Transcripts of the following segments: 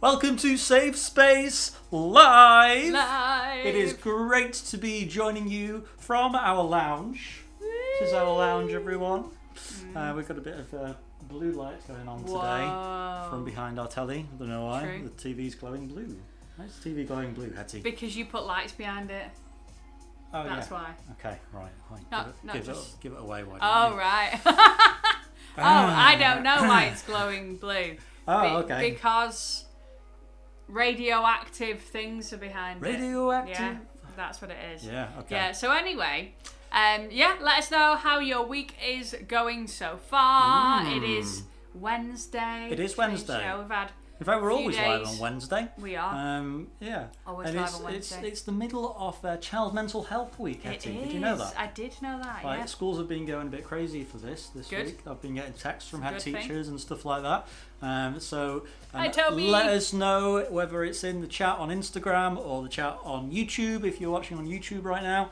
Welcome to Safe Space Live. Live. It is great to be joining you from our lounge. This is our lounge, everyone. We've got a bit of blue light going on today from behind our telly. I don't know why. True. The TV's glowing blue. Why is the TV glowing blue, Hetty? Because you put lights behind it. Oh, That's yeah. why. Okay, right. Fine. Give it away. Why don't you? Right. I don't know why it's glowing blue. Okay. Because radioactive things are behind it. Radioactive? Yeah, that's what it is. Yeah, okay. Yeah, so anyway, let us know how your week is going so far. It is Wednesday. It is Wednesday. Show. We've had In fact, we're few always days. live on Wednesday. We are. Yeah. Always and live on Wednesday. It's the middle of Child Mental Health Week, Hetty. It Did you know is. that? I did know that, Like, yeah. schools have been going a bit crazy for this Good. week. I've been getting texts from head Good thing. teachers and stuff like that. Hi, Toby. Let us know whether it's in the chat on Instagram or the chat on YouTube if you're watching on YouTube right now.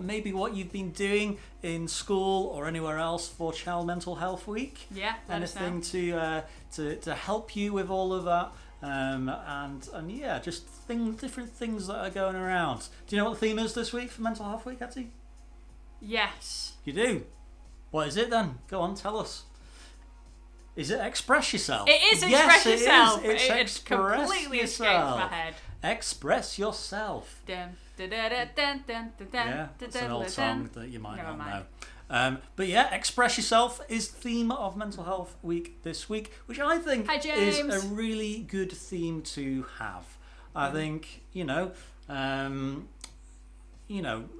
Maybe what you've been doing in school or anywhere else for Child Mental Health Week. Yeah, let us know. Anything to help you with all of that. And yeah, just different things that are going around. Do you know what the theme is this week for Mental Health Week, Hetty? Yes. You do? What is it then? Go on, tell us. Is it express yourself? It is express yes, yourself. It is. It's It express completely escaped yourself. my head. Express yourself. Dun, dun, dun, dun, dun, dun, dun, Yeah, dun, it's an old dun, song dun. that you might Never not mind. know. But yeah, express yourself is the theme of Mental Health Week this week, which I think Hi, is James. a really good theme to have. I think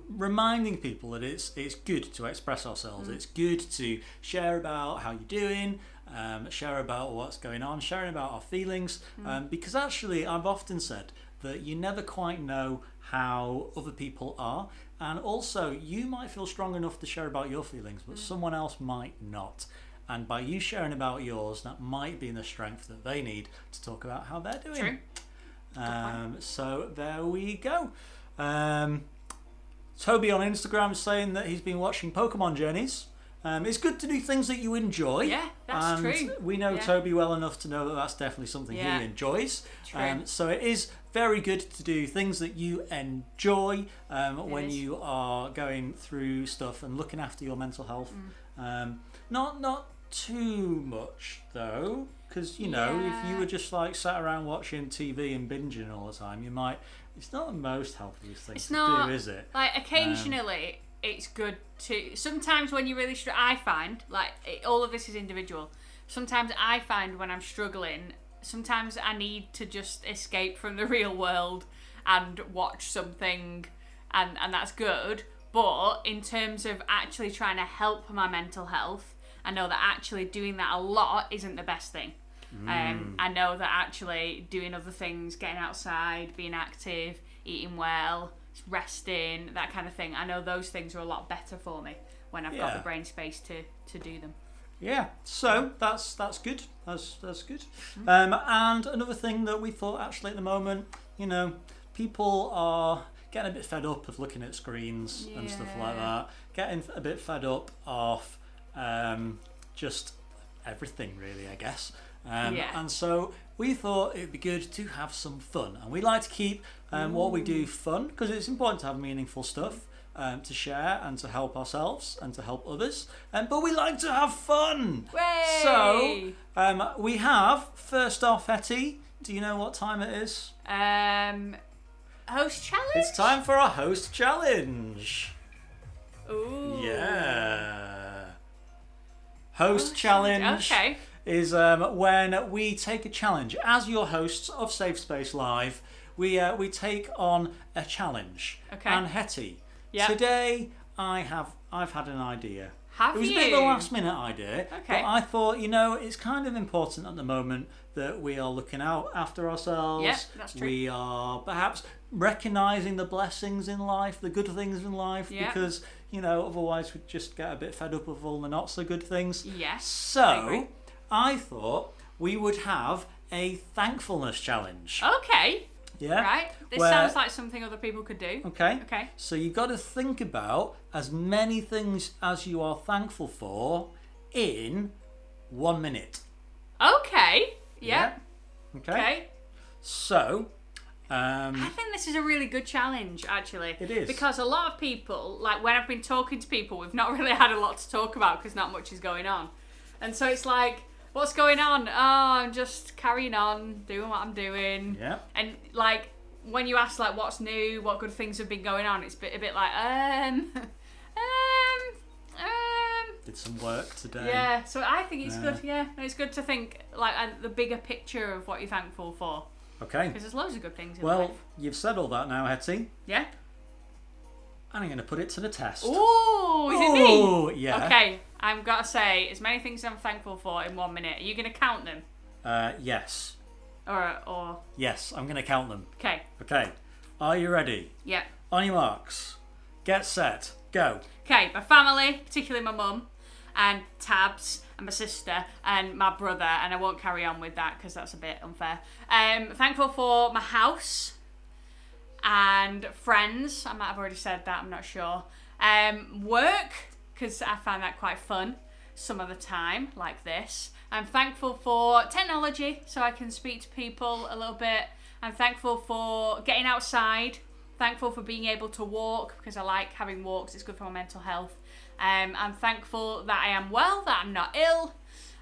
reminding people that it's good to express ourselves. It's good to share about how you're doing, share about what's going on, sharing about our feelings. Because actually, I've often said that you never quite know how other people are, and also you might feel strong enough to share about your feelings, but someone else might not. And by you sharing about yours, that might be the strength that they need to talk about how they're doing. True. So there we go. Toby on Instagram is saying that he's been watching Pokemon Journeys. It's good to do things that you enjoy. Yeah, that's true. We know Yeah. Toby well enough to know that that's definitely something Yeah. he enjoys. True. So it is very good to do things that you enjoy when is. you are going through stuff and looking after your mental health. Not too much though, because if you were just like sat around watching TV and binging all the time, you might. It's not the most healthiest thing It's to not, do, is it? Like, occasionally, it's good to... Sometimes when you're really... I find, all of this is individual. Sometimes I find when I'm struggling, sometimes I need to just escape from the real world and watch something, and that's good. But in terms of actually trying to help my mental health, I know that actually doing that a lot isn't the best thing. I know that actually doing other things, getting outside, being active, eating well, resting, that kind of thing, I know those things are a lot better for me when I've got the brain space to do them. Yeah, so that's good. That's good. And another thing that we thought actually at the moment, people are getting a bit fed up of looking at screens and stuff like that. Getting a bit fed up of just everything, really, I guess. And so we thought it'd be good to have some fun, and we like to keep what we do fun, because it's important to have meaningful stuff to share and to help ourselves and to help others, but we like to have fun. Way! So we have, first off, Hetty, do you know what time it is? Host challenge? It's time for our host challenge. Ooh. Yeah. Host challenge. Okay. Is when we take a challenge. As your hosts of Safe Space Live, we take on a challenge. Okay. And Hetty, today I've had an idea. Have it was you? a bit of a last minute idea. Okay. But I thought, it's kind of important at the moment that we are looking out after ourselves. Yeah, that's true. We are perhaps recognising the blessings in life, the good things in life, because, otherwise we'd just get a bit fed up of all the not so good things. Yes. So I thought we would have a thankfulness challenge. Okay. Yeah. Right. This sounds like something other people could do. Okay. Okay. So you've got to think about as many things as you are thankful for in 1 minute. Okay. Yeah. Okay. So, I think this is a really good challenge, actually. It is. Because a lot of people, like when I've been talking to people, we've not really had a lot to talk about because not much is going on. And so it's like, what's going on? Oh, I'm just carrying on, doing what I'm doing. Yeah. And like, when you ask like what's new, what good things have been going on, it's a bit like, Did some work today. Yeah, so I think it's good, it's good to think like the bigger picture of what you're thankful for. Okay. Because there's loads of good things in Well, life. you've said all that now, Hetty. Yeah? And I'm going to put it to the test. Ooh, is it Oh, me? yeah. Okay, I've got to say as many things I'm thankful for in 1 minute. Are you going to count them? Yes. Or Yes, I'm going to count them. Okay. Okay. Are you ready? Yeah. On your marks. Get set. Go. Okay, my family, particularly my mum, and Tabs, and my sister, and my brother, and I won't carry on with that because that's a bit unfair. Thankful for my house and friends. I might have already said that, I'm not sure. Work, because I find that quite fun some of the time, like this. I'm thankful for technology, so I can speak to people a little bit. I'm thankful for getting outside. Thankful for being able to walk, because I like having walks, it's good for my mental health. I'm thankful that I am well, that I'm not ill.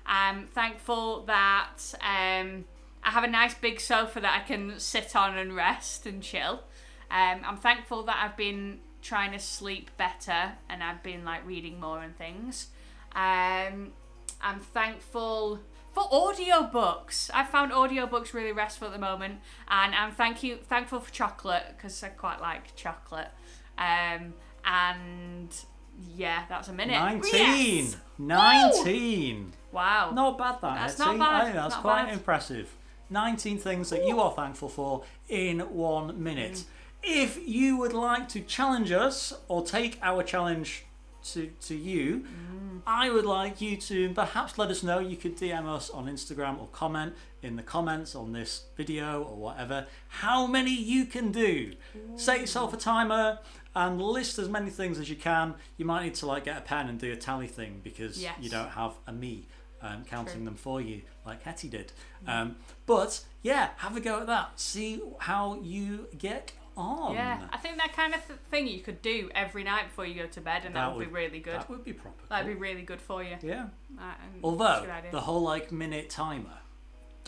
I'm thankful that I have a nice big sofa that I can sit on and rest and chill. I'm thankful that I've been trying to sleep better and I've been like reading more and things. I'm thankful for audiobooks. I found audiobooks really restful at the moment, and I'm thankful for chocolate because I quite like chocolate. And yeah, that's a minute. 19. Yes. 19. Woo! Wow. Not bad, that. That's Hetty. not bad. I think that's Not quite bad. impressive. 19 things that you are thankful for in 1 minute. If you would like to challenge us or take our challenge to you, I would like you to perhaps let us know. You could DM us on Instagram or comment in the comments on this video or whatever how many you can do. Set yourself a timer and list as many things as you can. You might need to like get a pen and do a tally thing because you don't have a me counting them for you like Hetty did. But yeah, have a go at that. See how you get on. Yeah, I think that kind of thing you could do every night before you go to bed, and that would be really good. That would be proper. That'd be really good for you. Yeah. That's a Although good idea. the whole like minute timer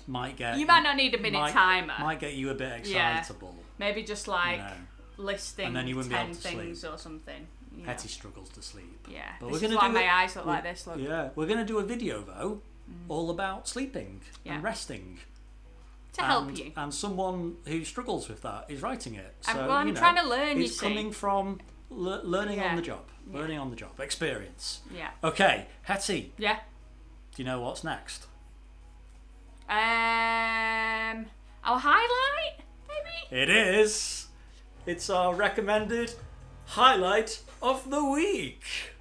might get You might not need a minute timer. Might get you a bit excitable. Maybe just like No. listing And then you wouldn't be 10 able to things sleep. or something. You know. Hetty struggles to sleep. Yeah. But This we're is gonna why do my eyes look like this. Look. Yeah, we're going to do a video though, all about sleeping and resting. To help you. And someone who struggles with that is writing it. So, I'm trying to learn, you it's see. coming from learning on Yeah. the job. Learning on the job. Experience. Yeah. Okay, Hetty, Yeah. do you know what's next? Our highlight, maybe? It is. It's our recommended highlight of the week.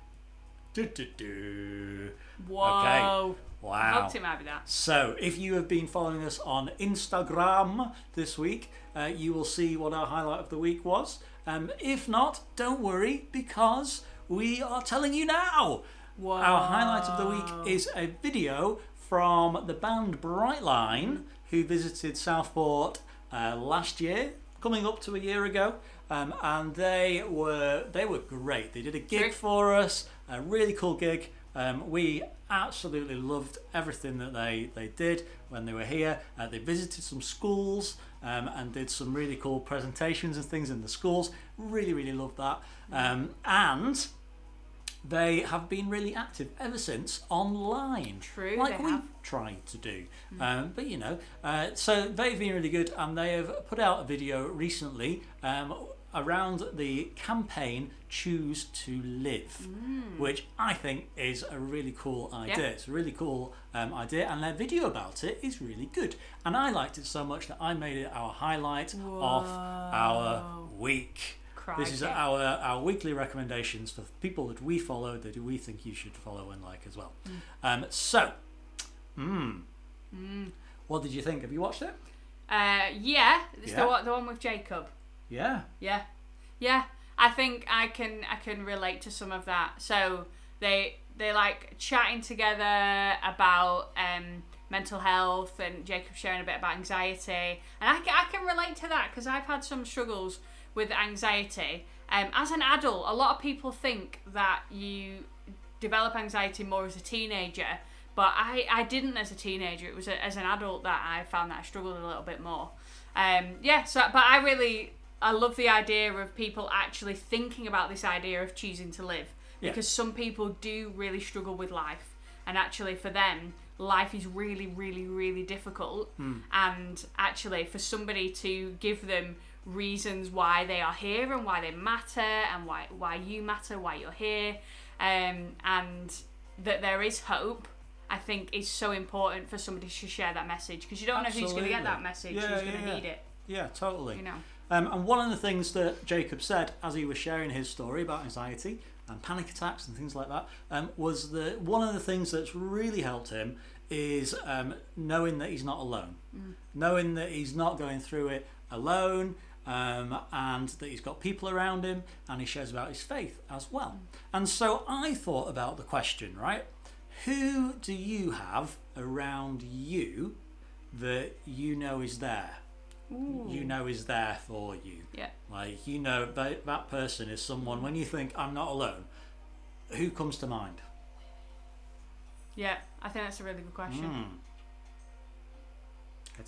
Do-do-do. Whoa. Okay. Wow. I hoped it might be that. So, if you have been following us on Instagram this week, you will see what our highlight of the week was. If not, don't worry, because we are telling you now. Whoa. Our highlight of the week is a video from the band Brightline, who visited Southport last year, coming up to a year ago, and they were great. They did a gig for us, a really cool gig. We absolutely loved everything that they did when they were here. They visited some schools and did some really cool presentations and things in the schools. Really loved that. And they have been really active ever since online. True, like they we've have. tried to do. But you know, so they've been really good, and they have put out a video recently around the campaign Choose to Live, which I think is a really cool idea. Yeah. It's a really cool idea, and their video about it is really good. And I liked it so much that I made it our highlight of our week. This is our weekly recommendations for people that we follow, that we think you should follow and like as well. What did you think? Have you watched it? Yeah. It's the one with Jacob. Yeah. Yeah. I think I can relate to some of that. So they like chatting together about mental health, and Jacob sharing a bit about anxiety. And I can relate to that because I've had some struggles with anxiety. As an adult, a lot of people think that you develop anxiety more as a teenager, but I didn't as a teenager. It was as an adult that I found that I struggled a little bit more. But I love the idea of people actually thinking about this idea of choosing to live, because some people do really struggle with life, and actually for them life is really, really, really difficult. And actually for somebody to give them reasons why they are here and why they matter and why you matter, why you're here, and that there is hope, I think is so important for somebody to share that message, because you don't know who's going to get that message, who's going to need it. Yeah, totally. You know. And one of the things that Jacob said as he was sharing his story about anxiety and panic attacks and things like that was that one of the things that's really helped him is knowing that he's not alone, knowing that he's not going through it alone, and that he's got people around him, and he shares about his faith as well. And so I thought about the question, right? Who do you have around you that you know is there? Ooh. You know is there for you. Yeah. Like, you know, that person is someone, when you think, I'm not alone, who comes to mind? Yeah, I think that's a really good question.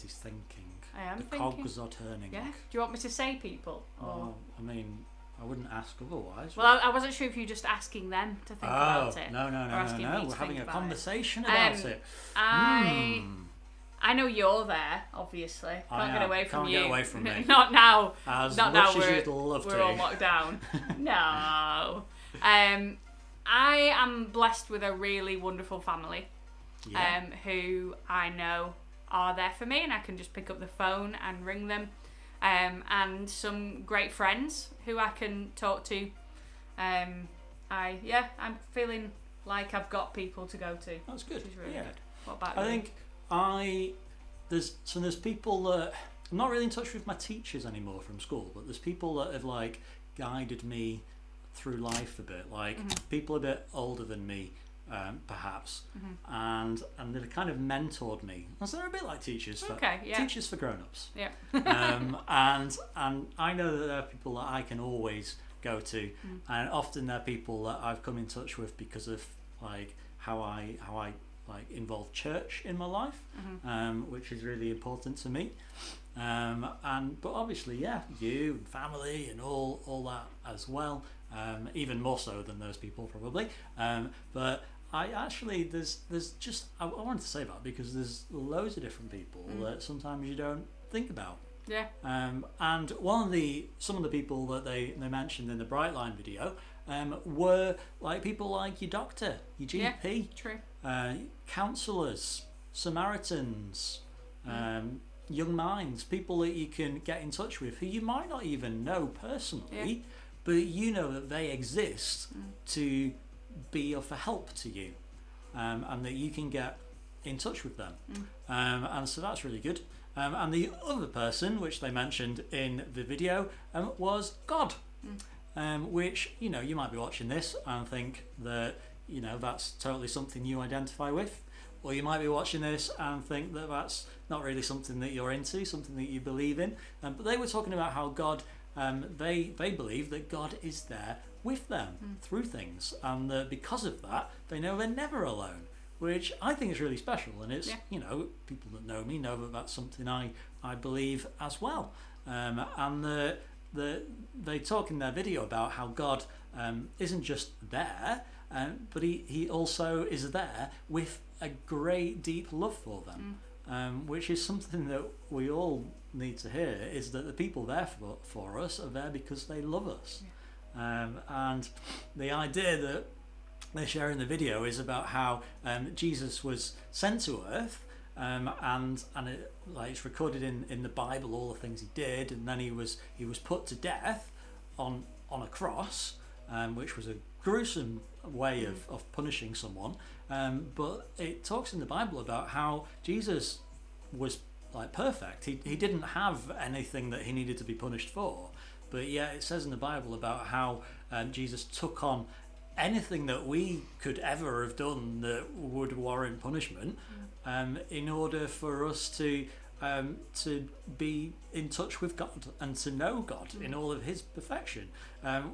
He's thinking. I am the thinking. cogs are turning. Yeah. Do you want me to say people? Oh, I mean, I wouldn't ask otherwise. Well, I wasn't sure if you were just asking them to think about it. No. We're having a conversation about it. I know you're there, obviously. Can't get away from you. Can't get away from me. Not now. As Not much now as you'd love to. We're all locked down. No. I am blessed with a really wonderful family who I know are there for me, and I can just pick up the phone and ring them. And some great friends who I can talk to. I'm feeling like I've got people to go to. That's good. Which is really good. What about you? I think there's people that I'm not really in touch with my teachers anymore from school, but there's people that have like guided me through life a bit, like people a bit older than me, perhaps, and they've kind of mentored me. And so they're a bit like teachers for teachers for grown-ups. Yeah. And I know that there are people that I can always go to, and often they're people that I've come in touch with because of like how I like involve church in my life, which is really important to me. But obviously, you and family and all that as well. Even more so than those people probably. But I actually there's just I wanted to say that because there's loads of different people that sometimes you don't think about. Yeah. And some of the people that they mentioned in the Brightline video were like people like your doctor, your GP, true. Counsellors, Samaritans, young minds, people that you can get in touch with who you might not even know personally, but you know that they exist to be of help to you, and that you can get in touch with them. And so that's really good. And the other person, which they mentioned in the video, was God. Which, you know, you might be watching this and think that, you know, that's totally something you identify with. Or you might be watching this and think that that's not really something that you're into, something that you believe in. But they were talking about how God, they believe that God is there with them through things. And that because of that, they know they're never alone. Which I think is really special. And it's, you know, people that know me know that that's something I believe as well. And they talk in their video about how God isn't just there, but he also is there with a great deep love for them, which is something that we all need to hear, is that the people there for us are there because they love us. And the idea that they share in the video is about how Jesus was sent to earth, and it's recorded in the Bible, all the things he did, and then he was put to death on a cross, which was a gruesome way of punishing someone. But it talks in the Bible about how Jesus was like perfect. He didn't have anything that he needed to be punished for, but yet it says in the Bible about how Jesus took on anything that we could ever have done that would warrant punishment, in order for us to be in touch with God and to know God in all of His perfection,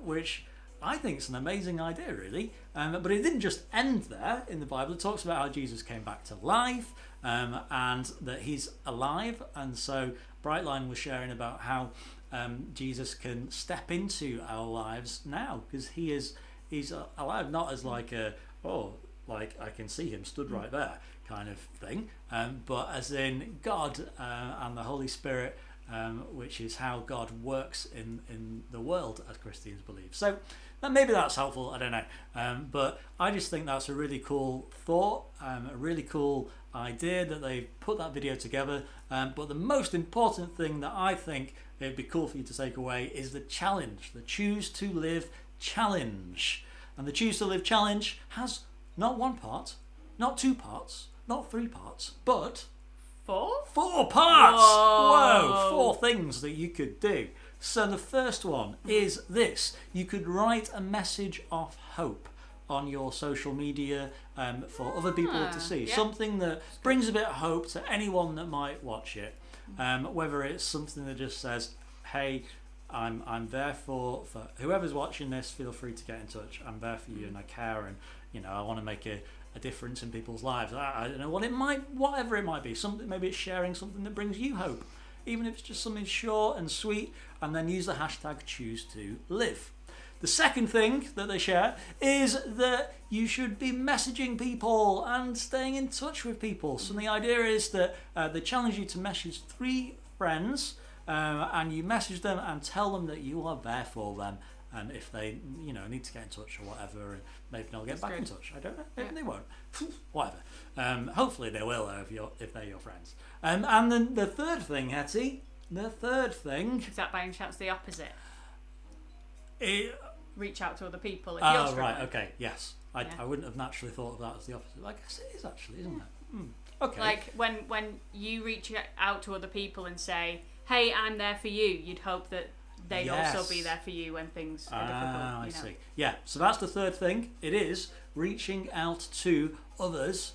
which I think is an amazing idea, really. But it didn't just end there in the Bible. It talks about how Jesus came back to life, and that He's alive. And so Brightline was sharing about how Jesus can step into our lives now, because He's alive, not as like I can see Him stood right there kind of thing, but as in God and the Holy Spirit, which is how God works in the world, as Christians believe. So maybe that's helpful, I don't know, but I just think that's a really cool thought, a really cool idea that they've put that video together. But the most important thing that I think it'd be cool for you to take away is the challenge, the Choose to Live challenge. And the Choose to Live challenge has not one part, not two parts, not three parts, but four parts. Whoa, 4 things that you could do. So the first one is this: you could write a message of hope on your social media for other people to see. Yeah. Something that brings a bit of hope to anyone that might watch it. Whether it's something that just says, hey, I'm there for whoever's watching this, feel free to get in touch. I'm there for you and I care, and I want to make a difference in people's lives. I don't know whatever it might be. Something, maybe it's sharing something that brings you hope, even if it's just something short and sweet, and then use the hashtag Choose to Live. The second thing that they share is that you should be messaging people and staying in touch with people. So the idea is that they challenge you to message 3 friends, and you message them and tell them that you are there for them. And if they, need to get in touch or whatever, maybe they'll get back in touch. I don't know. Maybe they won't. Whatever. Hopefully they will, if they're your friends. And then the third thing, Hetty. The third thing. Is that by any chance the opposite? Reach out to other people. If you're right. Okay. Yes. I wouldn't have naturally thought of that as the opposite. I guess it is actually, isn't it? Okay. Like when you reach out to other people and say, "Hey, I'm there for you," you'd hope that they'd also be there for you when things are difficult. I see. Yeah, so that's the third thing. It is reaching out to others.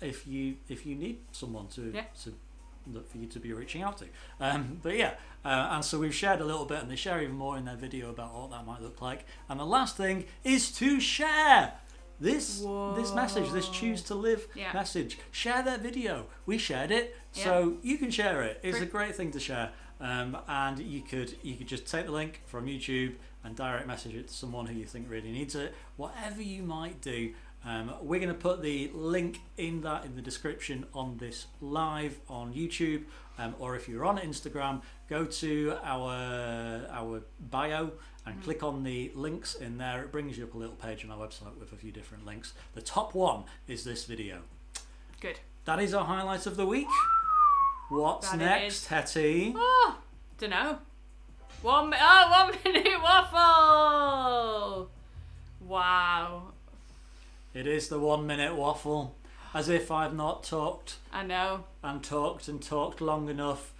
If you need someone for you to be reaching out to. And so we've shared a little bit, and they share even more in their video about what that might look like. And the last thing is to share this message, this Choose to Live message. Share their video. We shared it, so you can share it. It's a great thing to share. And you could just take the link from YouTube and direct message it to someone who you think really needs it. Whatever you might do, we're going to put the link in the description on this live on YouTube, or if you're on Instagram, go to our bio and click on the links in there. It brings you up a little page on our website with a few different links. The top one is this video. Good. That is our highlights of the week. What's next, Hetty? Oh, don't know. 1 minute waffle. Wow. It is the 1 minute waffle. As if I've not talked. I know. And talked long enough.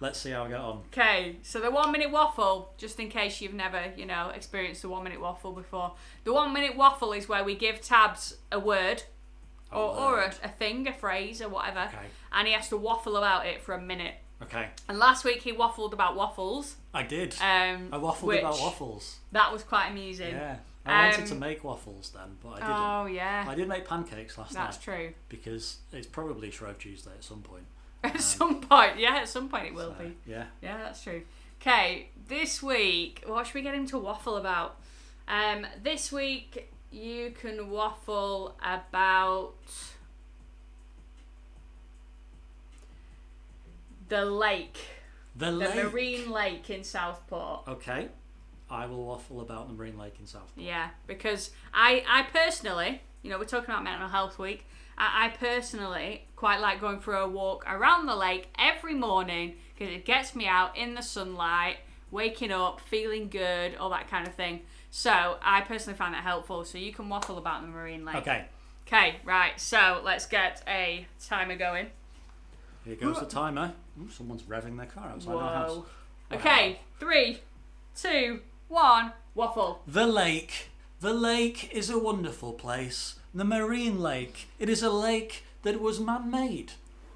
Let's see how I get on. Okay, so the 1 minute waffle, just in case you've never, experienced the 1 minute waffle before. The 1 minute waffle is where we give Tabs a word. Or a thing, a phrase, or whatever. Okay. And he has to waffle about it for a minute. Okay. And last week he waffled about waffles. I did. I waffled about waffles. That was quite amusing. Yeah. I wanted to make waffles then, but I didn't. Oh, yeah. I did make pancakes last night. That's true. Because it's probably Shrove Tuesday at some point. At some point it will be. Yeah. Yeah, that's true. Okay, this week, what should we get him to waffle about? This week, you can waffle about the lake. The marine lake in Southport. Okay. I will waffle about the marine lake in Southport. Yeah, because I personally, we're talking about Mental Health Week, I personally quite like going for a walk around the lake every morning because it gets me out in the sunlight, waking up, feeling good, all that kind of thing. So I personally find that helpful. So you can waffle about the marine lake. Okay, right. So let's get a timer going. Here goes the timer. Ooh, someone's revving their car outside our house. Wow. Okay, 3, 2, 1, waffle. The lake. The lake is a wonderful place. The marine lake. It is a lake that was man-made.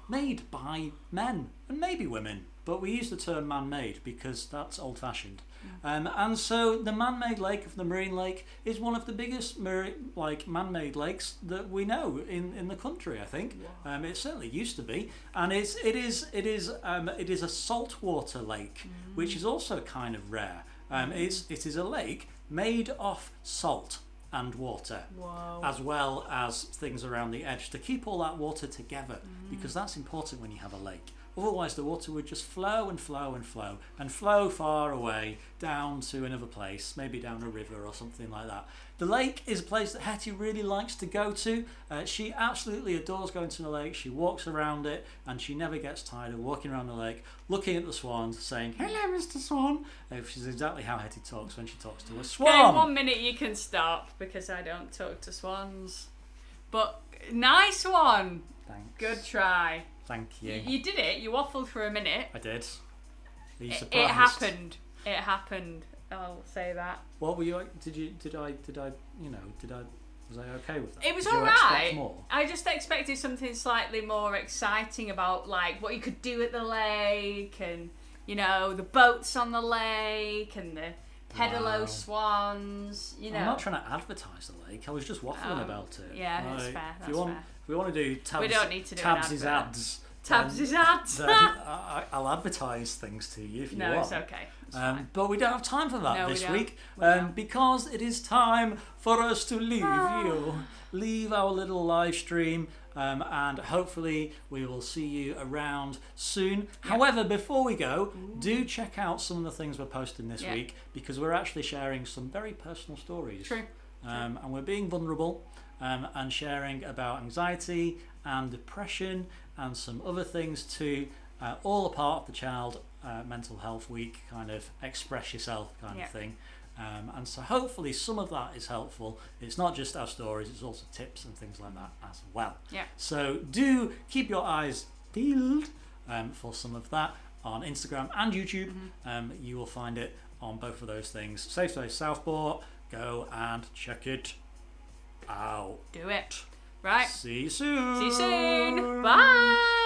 Made by men and maybe women. But we use the term man-made because that's old-fashioned. And so the man-made lake of the marine lake is one of the biggest man-made lakes that we know in the country, I think. Wow. It certainly used to be. And it is a saltwater lake, which is also kind of rare. It is a lake made of salt and water, as well as things around the edge to keep all that water together, because that's important when you have a lake. Otherwise the water would just flow and flow and flow and flow far away down to another place, maybe down a river or something like that. The lake is a place that HIIIII really likes to go to. She absolutely adores going to the lake. She walks around it and she never gets tired of walking around the lake, looking at the swans, saying, "Hello, Mr. Swan," which is exactly how HIIIII talks when she talks to a swan. Okay, 1 minute you can stop because I don't talk to swans. But nice one. Thanks. Good try. Thank you. You did it. You waffled for a minute. I did. Are you surprised? It happened. It happened. I'll say that. What were you? Was I okay with that? It was Did you alright. expect more? I just expected something slightly more exciting about like what you could do at the lake and the boats on the lake and the pedalo swans. I'm not trying to advertise the lake. I was just waffling about it. Yeah, that's fair. That's fair. If we want to do tabs, we don't need to do Tabs' ads. Tabs' ads. Then I'll advertise things to you if you want. No, it's okay. It's fine. But we don't have time for that this week don't. because it is time for us to leave our little live stream, and hopefully we will see you around soon. However, before we go, do check out some of the things we're posting this week, because we're actually sharing some very personal stories. True. And we're being vulnerable and sharing about anxiety and depression and some other things too, all a part of the Child Mental Health Week kind of express yourself kind of thing. And so hopefully some of that is helpful. It's not just our stories, it's also tips and things like that as well. Yeah. So do keep your eyes peeled for some of that on Instagram and YouTube. You will find it on both of those things. Safe Space Southport. Go and check it out. Do it. Right. See you soon. See you soon. Bye.